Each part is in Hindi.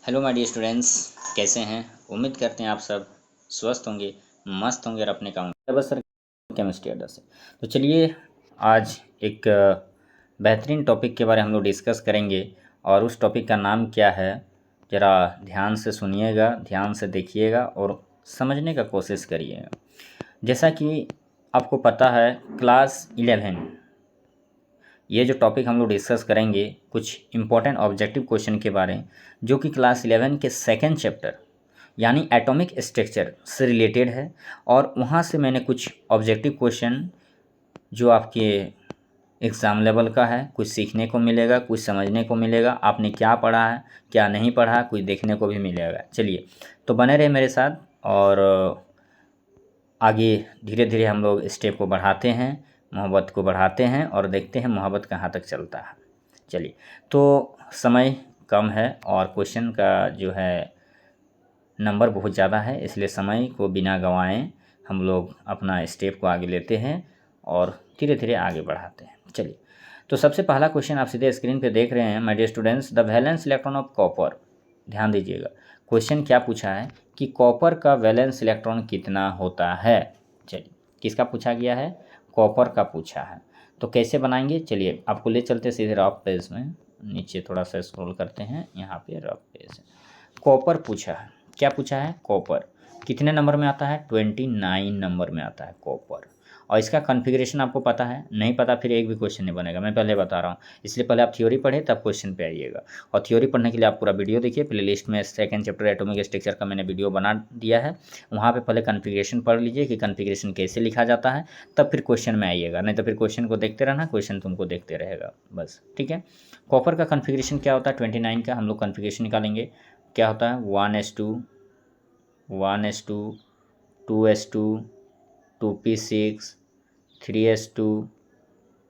हेलो माय डियर स्टूडेंट्स, कैसे हैं। उम्मीद करते हैं आप सब स्वस्थ होंगे, मस्त होंगे और अपने काम बस सर केमिस्ट्री अड्डा से। तो चलिए आज एक बेहतरीन टॉपिक के बारे में हम लोग डिस्कस करेंगे और उस टॉपिक का नाम क्या है, ज़रा ध्यान से सुनिएगा, ध्यान से देखिएगा और समझने का कोशिश करिएगा। जैसा कि आपको पता है क्लास 11 ये जो टॉपिक हम लोग डिस्कस करेंगे कुछ इम्पोर्टेंट ऑब्जेक्टिव क्वेश्चन के बारे में जो कि क्लास 11 के सेकंड चैप्टर यानी एटॉमिक स्ट्रक्चर से रिलेटेड है। और वहाँ से मैंने कुछ ऑब्जेक्टिव क्वेश्चन जो आपके एग्ज़ाम लेवल का है, कुछ सीखने को मिलेगा, कुछ समझने को मिलेगा, आपने क्या पढ़ा है क्या नहीं पढ़ा, कुछ देखने को भी मिलेगा। चलिए तो बने रहे मेरे साथ और आगे धीरे धीरे हम लोग स्टेप को बढ़ाते हैं, मोहब्बत को बढ़ाते हैं और देखते हैं मोहब्बत कहाँ तक चलता है। चलिए तो समय कम है और क्वेश्चन का जो है नंबर बहुत ज़्यादा है, इसलिए समय को बिना गंवाएं हम लोग अपना स्टेप को आगे लेते हैं और धीरे धीरे आगे बढ़ाते हैं। चलिए तो सबसे पहला क्वेश्चन आप सीधे स्क्रीन पे देख रहे हैं my dear students, the valence electron of copper. ध्यान दीजिएगा क्वेश्चन क्या पूछा है कि कॉपर का वैलेंस इलेक्ट्रॉन कितना होता है। चलिए किसका पूछा गया है, कॉपर का पूछा है। तो कैसे बनाएंगे, चलिए आपको ले चलते सीधे रफ पेज में, नीचे थोड़ा सा स्क्रॉल करते हैं, यहाँ पे रफ पेज है। कॉपर पूछा है, क्या पूछा है, कॉपर कितने नंबर में आता है, 29 नंबर में आता है कॉपर। और इसका कॉन्फ़िगरेशन आपको पता है, नहीं पता फिर एक भी क्वेश्चन नहीं बनेगा, मैं पहले बता रहा हूँ। इसलिए पहले आप थ्योरी पढ़े तब क्वेश्चन पे आइएगा। और थ्योरी पढ़ने के लिए आप पूरा वीडियो देखिए, प्लेलिस्ट में सेकंड चैप्टर एटॉमिक स्ट्रक्चर का मैंने वीडियो बना दिया है, वहाँ पे पहले कॉन्फ़िगरेशन पढ़ लीजिए कि कॉन्फ़िगरेशन कैसे लिखा जाता है, तब फिर क्वेश्चन में आइएगा। नहीं तो फिर क्वेश्चन को देखते रहना, क्वेश्चन तुमको देखते रहेगा बस, ठीक है। कॉपर का कॉन्फ़िगरेशन क्या होता है, 29 का हम लोग कॉन्फ़िगरेशन निकालेंगे। क्या होता है, 1s2 1s2 2s2 2p6 3s2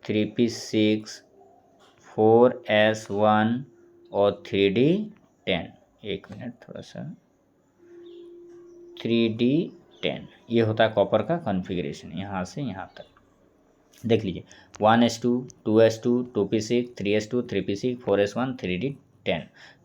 3p6 4s1 और 3d10। एक मिनट थोड़ा सा, 3d10 ये होता है कॉपर का कॉन्फ़िगरेशन यहाँ से यहाँ तक। देख लीजिए 1s2 2s2 2p6 3s2 3p6 4s1 3d10।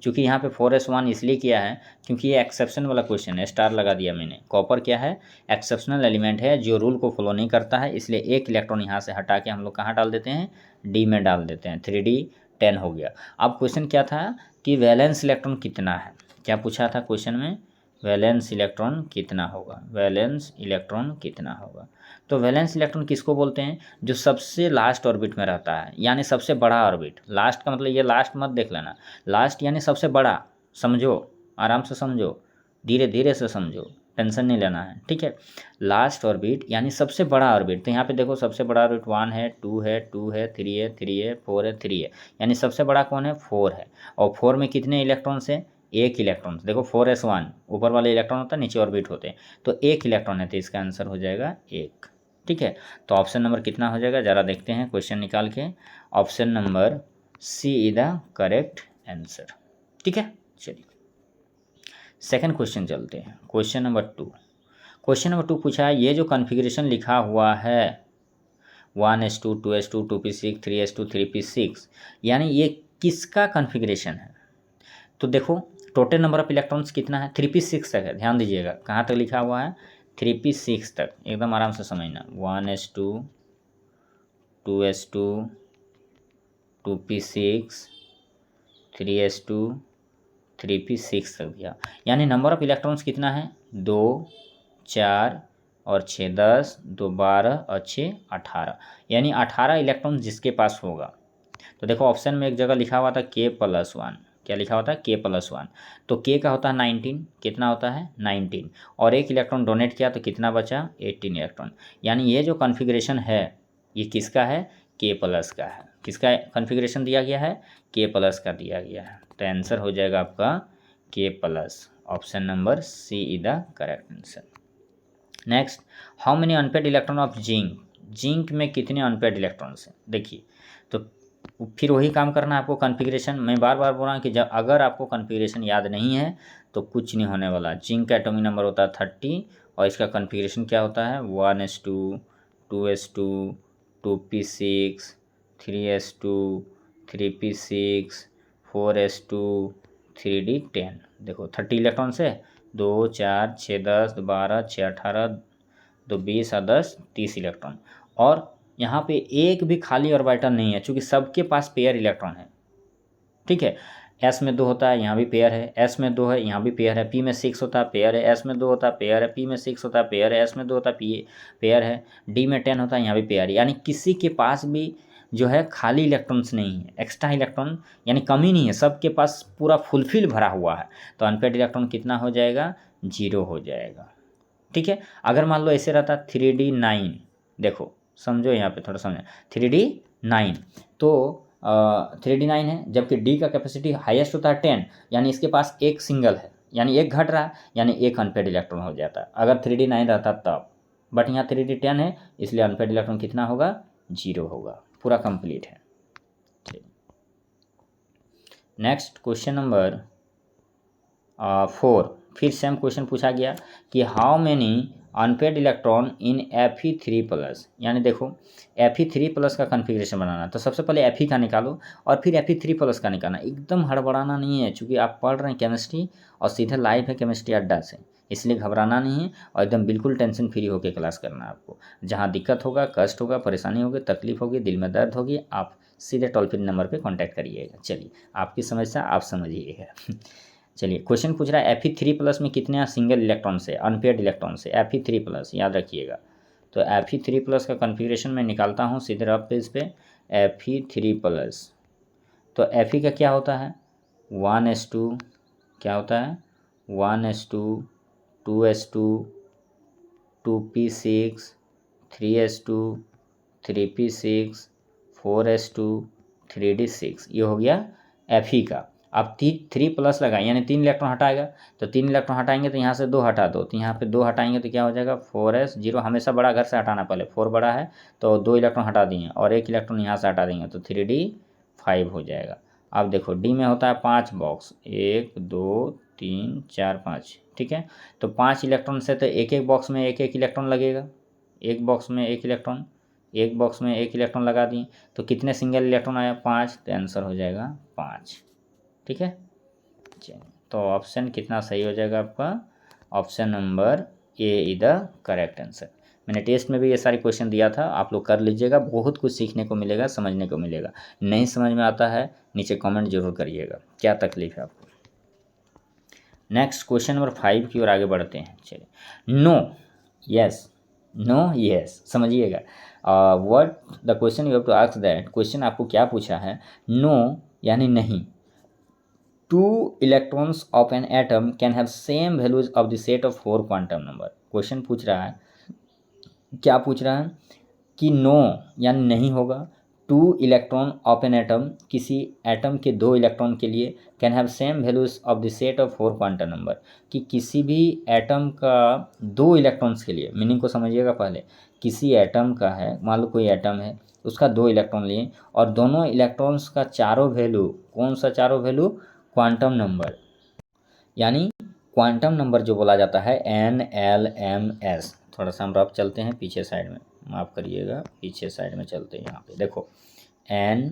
चूँकि यहाँ पे 4s1 इसलिए किया है क्योंकि ये एक्सेप्शन वाला क्वेश्चन है, स्टार लगा दिया मैंने। कॉपर क्या है, एक्सेप्शनल एलिमेंट है जो रूल को फॉलो नहीं करता है, इसलिए एक इलेक्ट्रॉन यहाँ से हटा के हम लोग कहाँ डाल देते हैं, डी में डाल देते हैं, 3d10 हो गया। अब क्वेश्चन क्या था कि वैलेंस इलेक्ट्रॉन कितना है, क्या पूछा था क्वेश्चन में, वैलेंस इलेक्ट्रॉन कितना होगा, वैलेंस इलेक्ट्रॉन कितना होगा। तो वैलेंस इलेक्ट्रॉन किसको बोलते हैं, जो सबसे लास्ट ऑर्बिट में रहता है, यानी सबसे बड़ा ऑर्बिट। लास्ट का मतलब ये लास्ट मत देख लेना, लास्ट यानी सबसे बड़ा, समझो, आराम से समझो, धीरे धीरे से समझो, टेंशन नहीं लेना है, ठीक है। लास्ट ऑर्बिट यानी सबसे बड़ा ऑर्बिट। तो यहाँ पे देखो सबसे बड़ा ऑर्बिट 1 है, 2 है, 2 है, 3 है, 3 है, 4 है, 3 है, यानी सबसे बड़ा कौन है, 4 है। और 4 में कितने इलेक्ट्रॉन्स है, एक इलेक्ट्रॉन। देखो 4s1 ऊपर वाले इलेक्ट्रॉन होता है, नीचे ऑर्बिट होते हैं, तो एक इलेक्ट्रॉन है, तो इसका आंसर हो जाएगा एक, ठीक है। तो ऑप्शन नंबर कितना हो जाएगा, ज़रा देखते हैं क्वेश्चन निकाल के। Option number C is the correct answer, ठीक है। चलिए सेकंड क्वेश्चन चलते हैं, क्वेश्चन नंबर 2। क्वेश्चन नंबर 2 पूछा है, ये जो कॉन्फ़िगरेशन लिखा हुआ है 1s2 2s2 2p6 3s2 3p6, यानी ये किसका कॉन्फ़िगरेशन है। तो देखो टोटल नंबर ऑफ इलेक्ट्रॉन्स कितना है, 3p6 तक है, ध्यान दीजिएगा कहाँ तक लिखा हुआ है, 3p6 तक, एकदम आराम से समझना। 1s2 2s2 2p6 3s2 3p6 तक दिया, यानी नंबर ऑफ इलेक्ट्रॉन्स कितना है, 2 4 और 6 10, 2 12 और 6 18, यानी 18 इलेक्ट्रॉन जिसके पास होगा। तो देखो ऑप्शन में एक जगह लिखा हुआ था k+1, क्या लिखा हुआ था, k+1, तो k का होता है 19, कितना होता है 19, और एक इलेक्ट्रॉन डोनेट किया तो कितना बचा, 18 इलेक्ट्रॉन। यानी ये जो कॉन्फ़िगरेशन है ये किसका है, k+ का है। किसका कॉन्फ़िगरेशन दिया गया है, k+ का दिया गया है। तो आंसर हो जाएगा आपका k+, option number C is the correct answer. Next, how many unpaired electron of zinc, zinc में कितने अनपेड इलेक्ट्रॉन्स हैं। देखिए तो फिर वही काम करना है आपको, कॉन्फ़िगरेशन मैं बार बार बोल रहा हूँ कि जब अगर आपको कॉन्फ़िगरेशन याद नहीं है तो कुछ नहीं होने वाला। जिंक का एटॉमिक नंबर होता है 30 और इसका कॉन्फ़िगरेशन क्या होता है, 1s2 2s2 2p6 3s2 3p6 4s2 3D10। देखो 30 इलेक्ट्रॉन से 2 4 6 10 12 6 18 2 20 और 10 30 इलेक्ट्रॉन। और यहाँ पे एक भी खाली ऑर्बिटल नहीं है, चूँकि सबके पास पेयर इलेक्ट्रॉन है। ठीक है, एस में 2 होता है, यहाँ भी पेयर है, एस में 2 है, यहाँ भी पेयर है, पी में 6 होता है, पेयर है, एस में 2 होता है, पेयर है, पी में 6 होता है, पेयर है, एस में 2 होता है, पी पेयर है, डी में 10 होता है, यहाँ भी पेयर है। यानी किसी के पास भी जो है खाली इलेक्ट्रॉन्स नहीं है, एक्स्ट्रा इलेक्ट्रॉन यानी कमी नहीं है, सबके पास पूरा फुलफिल भरा हुआ है। तो अनपेड इलेक्ट्रॉन कितना हो जाएगा? 0 हो जाएगा। ठीक है, अगर मान लो ऐसे रहता 3D9, देखो समझो यहाँ पे थोड़ा समझो, 3D9 तो 3D9 है, जबकि डी का कैपेसिटी हाईएस्ट होता है 10, यानी इसके पास एक सिंगल है, यानी एक घट रहा है, यानी एक अनपेड इलेक्ट्रॉन हो जाता है अगर 3D9 रहता तब। बट यहाँ 3D10 है, इसलिए अनपेड इलेक्ट्रॉन कितना होगा? 0 होगा, पूरा कंप्लीट है। नेक्स्ट क्वेश्चन नंबर 4, फिर सेम क्वेश्चन पूछा गया कि how many unpaired electron in Fe3+। यानी देखो Fe3+ का कन्फिग्रेशन बनाना, तो सबसे पहले Fe का निकालो और फिर Fe3+ का निकालना। एकदम हड़बड़ाना नहीं है, क्योंकि आप पढ़ रहे हैं केमिस्ट्री और सीधे लाइव है केमिस्ट्री अड्डा से, इसलिए घबराना नहीं है और एकदम बिल्कुल टेंशन फ्री होकर क्लास करना है आपको। जहाँ दिक्कत होगा, कष्ट होगा, परेशानी होगी, तकलीफ होगी, दिल में दर्द होगी, आप सीधे टोल फ्री नंबर पर कॉन्टैक्ट करिएगा। चलिए, आपकी समस्या आप समझिएगा। चलिए, क्वेश्चन पूछ रहा है Fe3+ में कितने सिंगल इलेक्ट्रॉन से, अनपेड इलेक्ट्रॉन से, Fe3+, याद रखिएगा। तो Fe3+ का कन्फिग्रेशन मैं निकालता हूँ सीधे रफ पेज पे। Fe3+, तो Fe का क्या होता है? 1s2, क्या होता है? 1s2, 2s2, 2p6, 3s2, 3p6, 4s2, 3d6, ये हो गया Fe का। अब 3+ लगाए, यानी 3 इलेक्ट्रॉन हटाएगा, तो 3 इलेक्ट्रॉन हटाएंगे तो यहाँ से 2 हटा दो, तो यहाँ पे 2 हटाएंगे तो क्या हो जाएगा? 4s0। हमेशा बड़ा घर से हटाना, पहले 4 बड़ा है तो 2 इलेक्ट्रॉन हटा दिए और 1 इलेक्ट्रॉन यहाँ से हटा देंगे तो 3d5 हो जाएगा। अब देखो डी में होता है 5 बॉक्स, 1 2 3 4 5। ठीक है, तो 5 इलेक्ट्रॉन से तो एक एक बॉक्स में एक एक इलेक्ट्रॉन लगेगा, एक बॉक्स में एक इलेक्ट्रॉन, एक बॉक्स में एक इलेक्ट्रॉन लगा दिए, तो कितने सिंगल इलेक्ट्रॉन आया? 5, तो आंसर हो जाएगा 5। ठीक है, चलिए, तो ऑप्शन कितना सही हो जाएगा आपका? Option number A is the correct answer. मैंने टेस्ट में भी ये सारे क्वेश्चन दिया था, आप लोग कर लीजिएगा, बहुत कुछ सीखने को मिलेगा, समझने को मिलेगा। नहीं समझ में आता है नीचे कमेंट जरूर करिएगा, क्या तकलीफ है आपको। नेक्स्ट क्वेश्चन नंबर 5 की ओर आगे बढ़ते हैं। चलिए, नो यस, नो यस, समझिएगा। What the question you have to ask that, question आपको क्या पूछा है? नो यानी नहीं, 2 electrons of an atom can have same values of the set of 4 quantum number। Question पूछ रहा है, क्या पूछ रहा है कि नो यानी नहीं होगा, 2 इलेक्ट्रॉन ऑफ एन एटम, किसी एटम के 2 इलेक्ट्रॉन के लिए, can have same values of the set of 4 quantum number, कि किसी भी एटम का 2 इलेक्ट्रॉन्स के लिए, मीनिंग को समझिएगा पहले, किसी एटम का है, मान लो कोई एटम है, उसका 2 इलेक्ट्रॉन लिए और दोनों इलेक्ट्रॉन्स का चारों वैल्यू, कौन सा चारों वैल्यू? क्वांटम नंबर, यानी क्वांटम नंबर जो बोला जाता है NLMS। थोड़ा सा हम रफ चलते हैं पीछे साइड में, माफ़ करिएगा, पीछे साइड में चलते हैं। यहाँ पे देखो NLMS,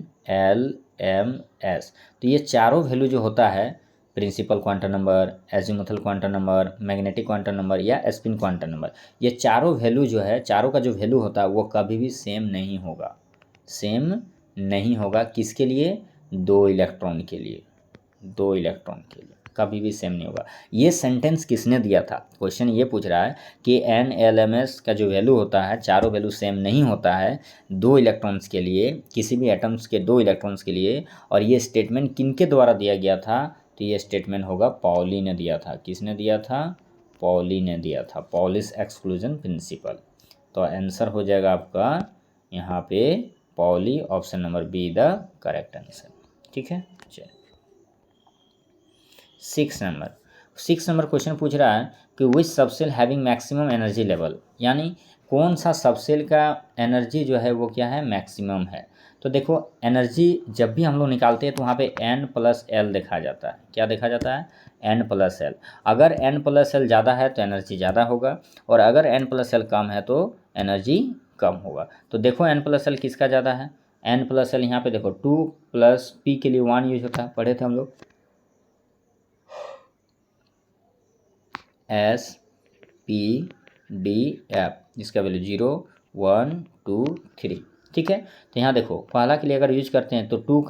तो ये चारों वैल्यू जो होता है, principal quantum number, azimuthal quantum number, magnetic quantum number या स्पिन क्वांटम नंबर, ये चारों वैल्यू जो है, चारों का जो वैल्यू होता है वो कभी भी सेम नहीं होगा, सेम नहीं होगा। किसके लिए? 2 इलेक्ट्रॉन के लिए, 2 इलेक्ट्रॉन के लिए कभी भी सेम नहीं होगा। ये सेंटेंस किसने दिया था? क्वेश्चन ये पूछ रहा है कि NLMS का जो वैल्यू होता है, चारों वैल्यू सेम नहीं होता है 2 इलेक्ट्रॉन्स के लिए, किसी भी एटम्स के 2 इलेक्ट्रॉन्स के लिए, और ये स्टेटमेंट किनके द्वारा दिया गया था? तो ये स्टेटमेंट होगा पॉली ने दिया था। किसने दिया था? पॉली ने दिया था, पॉलिस एक्सक्लूजन प्रिंसिपल। तो आंसर हो जाएगा आपका यहाँ पे poly, option number be the correct answer. ठीक है, चलिए 6 नंबर क्वेश्चन पूछ रहा है कि which subshell having maximum energy level, यानी कौन सा सबसेल का एनर्जी जो है वो क्या है? मैक्सिमम है। तो देखो एनर्जी जब भी हम लोग निकालते हैं तो वहाँ पे N+L देखा जाता है। क्या देखा जाता है? N+L। अगर N+L ज़्यादा है तो एनर्जी ज़्यादा होगा, और अगर N+L कम है तो एनर्जी कम होगा। तो देखो N+L किसका ज़्यादा है? N+L यहाँ पे देखो 2 + P के लिए 1 यूज होता है, पढ़े थे हम लोग। एस पी डी एफ, जिसका वैल्यू 0 1 2 3। ठीक है, तो यहाँ देखो पहला के लिए अगर यूज करते हैं तो 2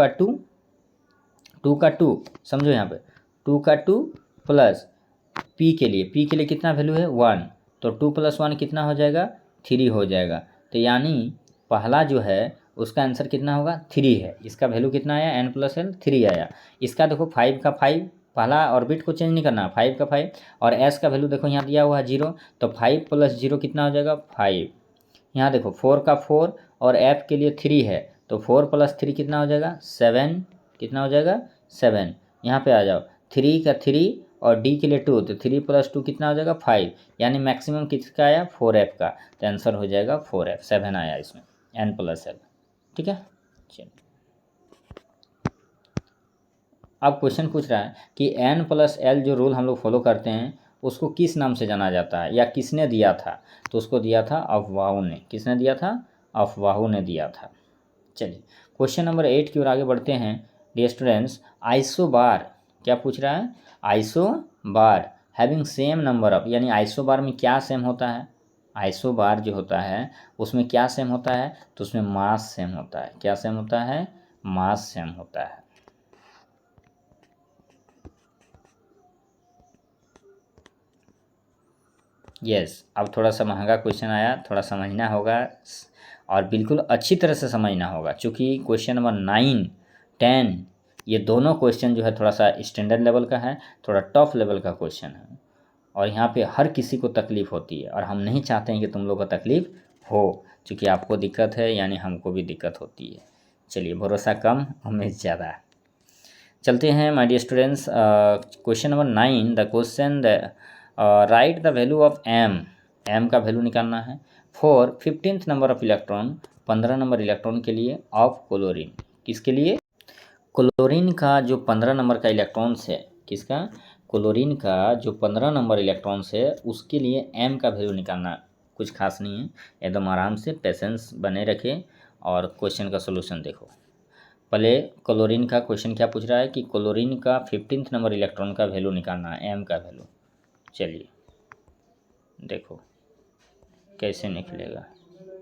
का 2 समझो यहाँ पे 2 का 2 प्लस पी के लिए कितना वैल्यू है 1, तो 2 + 1 कितना हो जाएगा 3 हो जाएगा। तो यानी पहला जो है उसका आंसर कितना होगा 3 है। इसका वैल्यू कितना आया n+l 3 आया। इसका देखो 5 का 5, पहला ऑर्बिट को चेंज नहीं करना, 5 का 5, और s का वैल्यू देखो यहाँ दिया हुआ है 0, तो 5 + 0 कितना हो जाएगा 5। यहाँ देखो 4 का 4 और f के लिए 3 है, तो 4 + 3 कितना हो जाएगा 7, कितना हो जाएगा 7। यहाँ पे आ जाओ 3 का 3 और d के लिए 2, तो 3 + 2 कितना हो जाएगा 5, यानी मैक्सिमम किसका आया 4f का, तो आंसर हो जाएगा 4f, 7 आया इसमें n+l। ठीक है, चलिए अब क्वेश्चन पूछ रहा है कि n+l जो रूल हम लोग फॉलो करते हैं उसको किस नाम से जाना जाता है या किसने दिया था, तो उसको दिया था अफवाहों ने। किसने दिया था, अफवाहों ने दिया था। चलिए क्वेश्चन नंबर 8 की ओर आगे बढ़ते हैं। डियर स्टूडेंट्स, आइसोबार क्या पूछ रहा है, isobar having same number of, यानी आइसोबार में क्या सेम होता है, आइसोबार जो होता है उसमें क्या सेम होता है, तो उसमें मास सेम होता है। क्या सेम होता है, मास सेम होता है। यस, अब थोड़ा सा महंगा क्वेश्चन आया, थोड़ा समझना होगा और बिल्कुल अच्छी तरह से समझना होगा, क्योंकि क्वेश्चन नंबर 9 10 ये दोनों क्वेश्चन जो है थोड़ा सा स्टैंडर्ड लेवल का है, थोड़ा टफ लेवल का क्वेश्चन है, और यहाँ पे हर किसी को तकलीफ़ होती है और हम नहीं चाहते हैं कि तुम लोग को तकलीफ़ हो, क्योंकि आपको दिक्कत है यानी हमको भी दिक्कत होती है। चलिए भरोसा कम उम्मीद ज़्यादा। चलते हैं my dear students, question number 9 the question right the value of M का वैल्यू निकालना है for 15th number of electron, 15 number electron के लिए ऑफ क्लोरीन। किसके लिए, क्लोरीन का जो 15 नंबर का इलेक्ट्रॉन्स है, किसका, क्लोरीन का जो 15 नंबर इलेक्ट्रॉन्स है उसके लिए एम का वैल्यू निकालना। कुछ खास नहीं है, एकदम आराम से पेशेंस बने रखें और क्वेश्चन का सोल्यूशन देखो। पहले क्लोरीन का क्वेश्चन क्या पूछ रहा है कि क्लोरीन का 15th नंबर इलेक्ट्रॉन का वैल्यू निकालना है, एम का वैल्यू। चलिए देखो कैसे निकलेगा,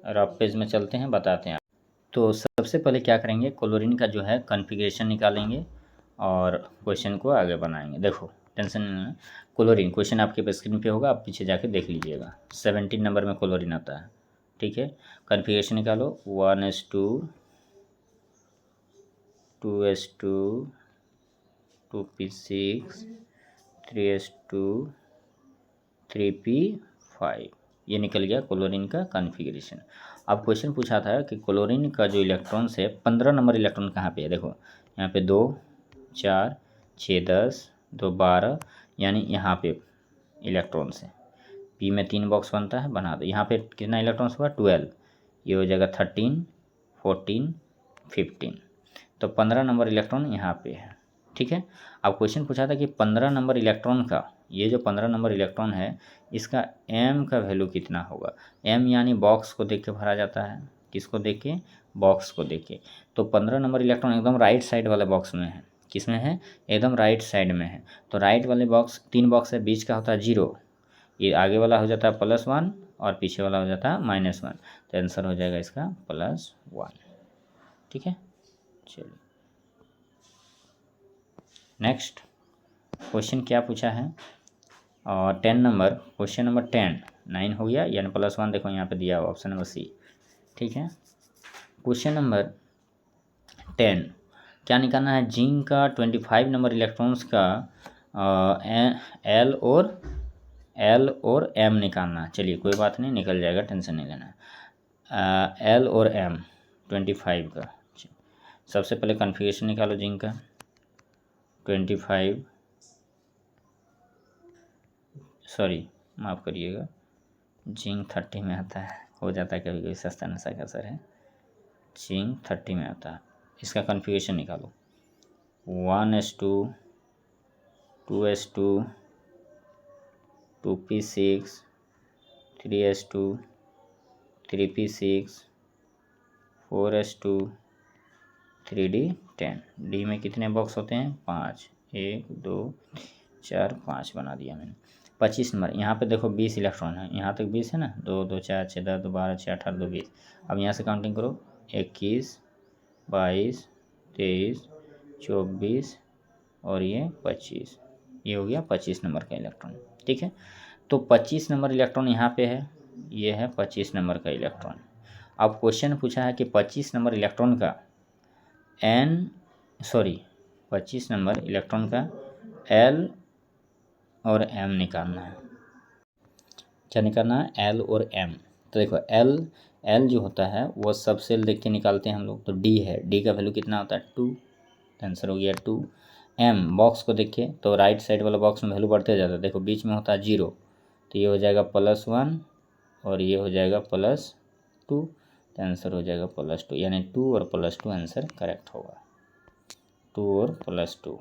रफ पेज में चलते हैं, बताते हैं। तो सबसे पहले क्या करेंगे, क्लोरीन का जो है कॉन्फ़िगरेशन निकालेंगे और क्वेश्चन को आगे बनाएंगे। देखो टेंशन नहीं लेना, क्लोरीन क्वेश्चन आपके स्क्रीन पे होगा, आप पीछे जाके देख लीजिएगा। 17 नंबर में क्लोरीन आता है। ठीक है, कॉन्फ़िगरेशन निकालो, 1s2 2s2 2p6 3s2 3p5, ये निकल गया क्लोरीन का कॉन्फ़िगरेशन। अब क्वेश्चन पूछा था कि क्लोरीन का जो इलेक्ट्रॉन्स है 15 नंबर इलेक्ट्रॉन कहाँ पे है, देखो यहाँ पे 2 4 6 10 2 12, यानी यहाँ पे इलेक्ट्रॉन्स है। पी में 3 बॉक्स बनता है, बना दो। यहाँ पे कितना इलेक्ट्रॉन्स हुआ 12, ये हो जाएगा 13 14 15, तो 15 नंबर इलेक्ट्रॉन यहाँ पे है। ठीक है, अब क्वेश्चन पूछा था कि 15 नंबर इलेक्ट्रॉन का, ये जो 15 नंबर इलेक्ट्रॉन है इसका एम का वैल्यू कितना होगा। एम यानी बॉक्स को देख के भरा जाता है, किसको देख के, बॉक्स को देख के। तो 15 नंबर इलेक्ट्रॉन एकदम राइट साइड वाले बॉक्स में है। किस में है, एकदम राइट साइड में है। तो राइट वाले बॉक्स 3 बॉक्स है, बीच का होता है 0, ये आगे वाला हो जाता है +1 और पीछे वाला हो जाता है -1, तो आंसर हो जाएगा इसका +1। ठीक है, चलिए नेक्स्ट क्वेश्चन क्या पूछा है, और 10 नंबर, क्वेश्चन नंबर 10 9 हो गया, यानी +1 देखो यहाँ पे दिया हुआ ऑप्शन नंबर सी। ठीक है, क्वेश्चन नंबर 10 क्या निकालना है, जिंक का 25 नंबर इलेक्ट्रॉन्स का एल और एम निकालना। चलिए कोई बात नहीं, निकल जाएगा, टेंशन नहीं लेना। एल और एम 25 का, सबसे पहले कॉन्फ़िगरेशन निकालो जिंक का 25, सॉरी माफ़ करिएगा, जिंक 30 में आता है, हो जाता है कभी कभी, सस्ता नशा का असर है। जिंक 30 में आता है, इसका कॉन्फ़िगरेशन निकालो 1s2 2s2 2p6 3s2 3p6 4s2 3d10। D में कितने बॉक्स होते हैं, 5, 1 2 4 5 बना दिया मैंने। 25 नंबर, यहाँ पे देखो 20 इलेक्ट्रॉन है, यहाँ तक 20 है ना, 2 2 4 6 10 12 6 18 2 20। अब यहाँ से काउंटिंग करो, 21 22 23 24 और ये 25, ये हो गया 25 नंबर का इलेक्ट्रॉन। ठीक है, तो 25 नंबर इलेक्ट्रॉन यहाँ पे है, ये है 25 नंबर का इलेक्ट्रॉन। अब क्वेश्चन पूछा है कि 25 नंबर इलेक्ट्रॉन का 25 नंबर इलेक्ट्रॉन का L और M निकालना है। क्या निकालना है? L और M। तो देखो L जो होता है वो सब सेल देख के निकालते हैं हम लोग, तो D है, D का वैल्यू कितना होता है 2, तो आंसर हो गया 2। M बॉक्स को देखिए तो राइट साइड वाला बॉक्स में वैल्यू बढ़ते जाता है, देखो बीच में होता है 0, तो ये हो जाएगा +1 और ये हो जाएगा +2, तो आंसर हो जाएगा +2, यानी 2 और +2 आंसर करेक्ट होगा, 2 और +2।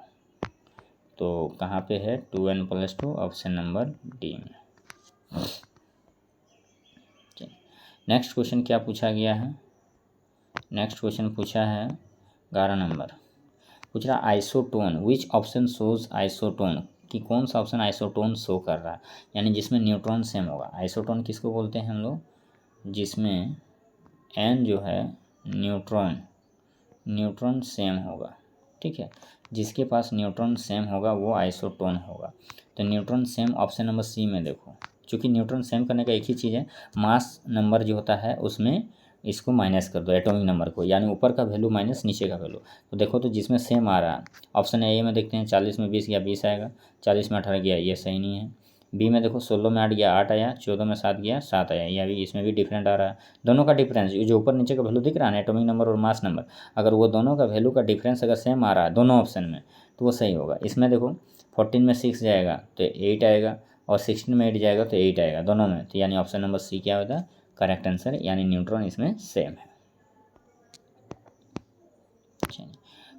तो कहाँ पे है 2n + 2? ऑप्शन नंबर डी में। नेक्स्ट क्वेश्चन क्या पूछा गया है? नेक्स्ट क्वेश्चन पूछा है 11 नंबर, पूछ रहा isotone, which option shows isotone, कि कौन सा ऑप्शन आइसोटोन शो कर रहा है, यानी जिसमें न्यूट्रॉन सेम होगा। आइसोटोन किसको बोलते हैं हम लोग? जिसमें n जो है न्यूट्रॉन सेम होगा। ठीक है, जिसके पास न्यूट्रॉन सेम होगा वो आइसोटोन होगा। तो neutron same option number C में देखो, क्योंकि न्यूट्रॉन सेम करने का एक ही चीज़ है, मास नंबर जो होता है उसमें इसको माइनस कर दो, एटॉमिक नंबर को, यानी ऊपर का वैल्यू माइनस नीचे का वैल्यू। तो देखो तो जिसमें सेम आ रहा है, ऑप्शन ए में देखते हैं 40 में 20 गया 20 आएगा, 40 में 18 गया, ये सही नहीं है। बी में देखो 16 में 8 गया 8 आया, 14 में 7 गया 7 आया, या भी इसमें भी डिफरेंट आ रहा है। दोनों का डिफरेंस जो ऊपर नीचे का वैल्यू दिख रहा है ना, एटॉमिक नंबर और मास नंबर, अगर वो दोनों का वैल्यू का डिफरेंस अगर सेम आ रहा है दोनों ऑप्शन में तो वो सही होगा। इसमें देखो 14 में 6 जाएगा तो 8 आएगा, और 16 में 8 जाएगा तो 8 आएगा दोनों में, तो यानी ऑप्शन नंबर सी क्या होता है करेक्ट आंसर, यानी न्यूट्रॉन इसमें सेम है।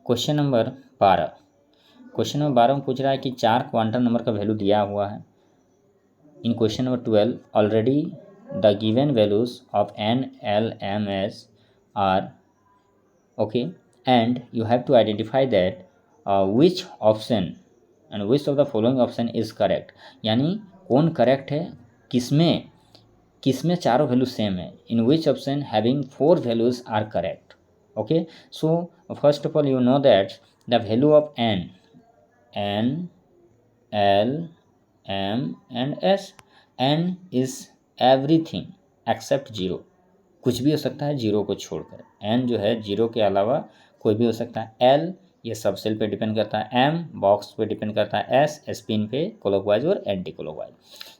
क्वेश्चन नंबर 12, क्वेश्चन नंबर 12 में पूछ रहा है कि 4 क्वांटम नंबर का वैल्यू दिया हुआ है। In question number 12 already the given values of n, l, m, s are okay, and you have to identify that which option and which of the following option is correct, यानी कौन करेक्ट है, किसमें चारों वैल्यू सेम है, in which option having 4 values are correct. Okay, so first of all you know that the value of n, l, m and s, n is everything except 0, कुछ भी हो सकता है 0 को छोड़कर, n जो है 0 के अलावा कोई भी हो सकता है, l ये सब सेल पे डिपेंड करता है, m बॉक्स पे डिपेंड करता है, s स्पिन पे क्लॉकवाइज और anti clockwise.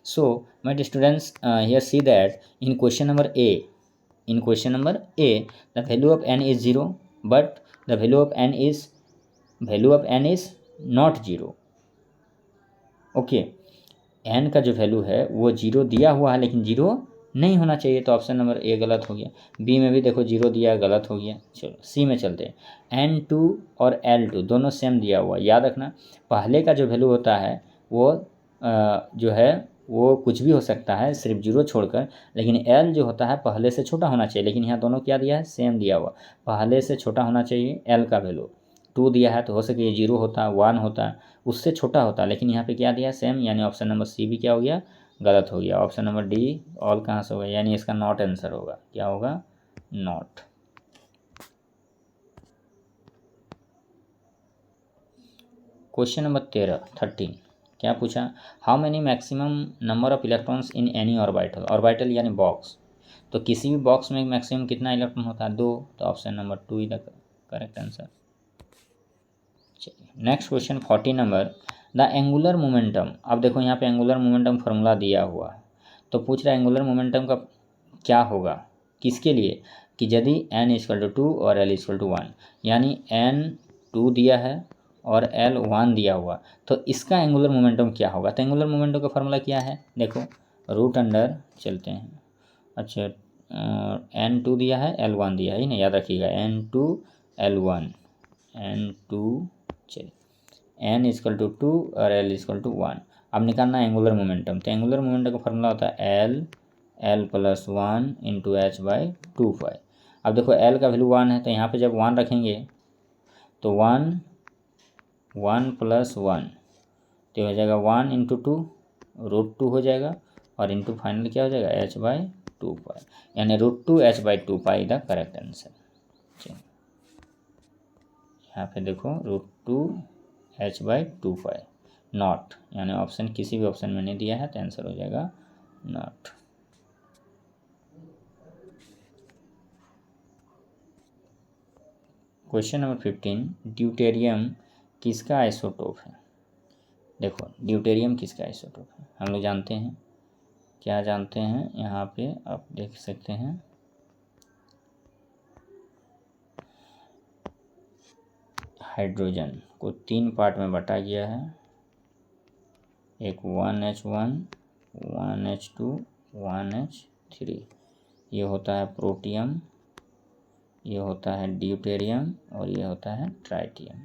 So my students here see that in question number A, the value of n is 0, but the value of n is not 0। Okay, n का जो वैल्यू है वो 0 दिया हुआ है लेकिन 0 नहीं होना चाहिए, तो ऑप्शन नंबर ए गलत हो गया। बी में भी देखो 0 दिया है, गलत हो गया। चलो सी में चलते हैं, n2 और l2 दोनों सेम दिया हुआ, याद रखना पहले का जो वैल्यू होता है वो जो है वो कुछ भी हो सकता है सिर्फ 0 छोड़कर, लेकिन l जो होता है पहले से छोटा होना चाहिए, लेकिन यहाँ दोनों क्या दिया है सेम दिया हुआ, पहले से छोटा होना चाहिए l का वैल्यू, 2 दिया है तो हो सके 0 होता 1 होता उससे छोटा होता, लेकिन यहाँ पे क्या दिया है सेम, यानी ऑप्शन नंबर सी भी क्या हो गया गलत हो गया। ऑप्शन नंबर डी ऑल कहाँ से होगा, यानी इसका नॉट आंसर होगा, क्या होगा नॉट। क्वेश्चन नंबर 13 क्या पूछा, how many maximum number of electrons in any orbital, orbital यानी बॉक्स, तो किसी भी बॉक्स में मैक्सिमम कितना इलेक्ट्रॉन होता है 2, तो option number 2 is the correct answer. चलिए नेक्स्ट क्वेश्चन 14 नंबर, द एंगुलर मोमेंटम, अब देखो यहाँ पे एंगुलर मोमेंटम फार्मूला दिया हुआ है, तो पूछ रहा है एंगुलर मोमेंटम का क्या होगा, किसके लिए, कि यदि n = 2 और l = 1, यानी n 2 दिया है और l 1 दिया हुआ, तो इसका एंगुलर मोमेंटम क्या होगा। तो एंगुलर मोमेंटम का फार्मूला क्या है, देखो रूट अंडर चलते हैं, अच्छा n2 दिया है l 1 दिया है ना, याद रखिएगा n2 l 1 n2, चलिए n = 2 और l = 1। अब निकालना है एंगुलर मोमेंटम, तो एंगुलर मोमेंटम का फार्मूला होता है l + 1 × h/2π। अब देखो l का वैल्यू 1 है, तो यहाँ पे जब 1 रखेंगे तो 1 + 1 तो हो जाएगा 1 × 2 √2 हो जाएगा और इंटू फाइनल क्या हो जाएगा h/2 यानी √2 h/2 द करेक्ट आंसर। चलिए यहाँ पे देखो √2 h/2 नॉट, यानी ऑप्शन किसी भी ऑप्शन में नहीं दिया है तो आंसर हो जाएगा नॉट। क्वेश्चन नंबर 15, ड्यूटेरियम किसका आइसोटोप है? देखो ड्यूटेरियम किसका आइसोटोप है, हम लोग जानते हैं, क्या जानते हैं, यहाँ पे आप देख सकते हैं हाइड्रोजन को 3 पार्ट में बांटा गया है, एक 1h1 1h2 1h3, ये होता है प्रोटियम, ये होता है ड्यूटेरियम और ये होता है ट्राइटियम।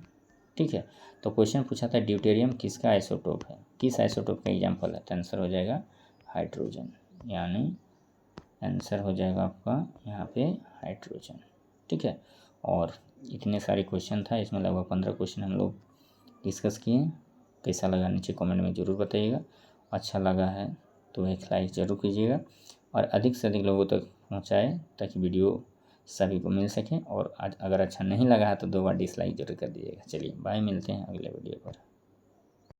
ठीक है, तो क्वेश्चन पूछा था ड्यूटेरियम किसका आइसोटोप है, किस आइसोटोप का एग्जाम्पल है, तो आंसर हो जाएगा हाइड्रोजन, यानी आंसर हो जाएगा आपका यहाँ पे हाइड्रोजन। ठीक है, और इतने सारे क्वेश्चन था, इसमें लगभग 15 क्वेश्चन हम लोग डिस्कस किए। कैसा लगा नीचे कमेंट में ज़रूर बताइएगा, अच्छा लगा है तो एक लाइक ज़रूर कीजिएगा और अधिक से अधिक लोगों तक पहुँचाएँ ताकि वीडियो सभी को मिल सके, और अगर अच्छा नहीं लगा है तो 2 बार डिसलाइक जरूर कर दीजिएगा। चलिए बाय, मिलते हैं अगले वीडियो पर।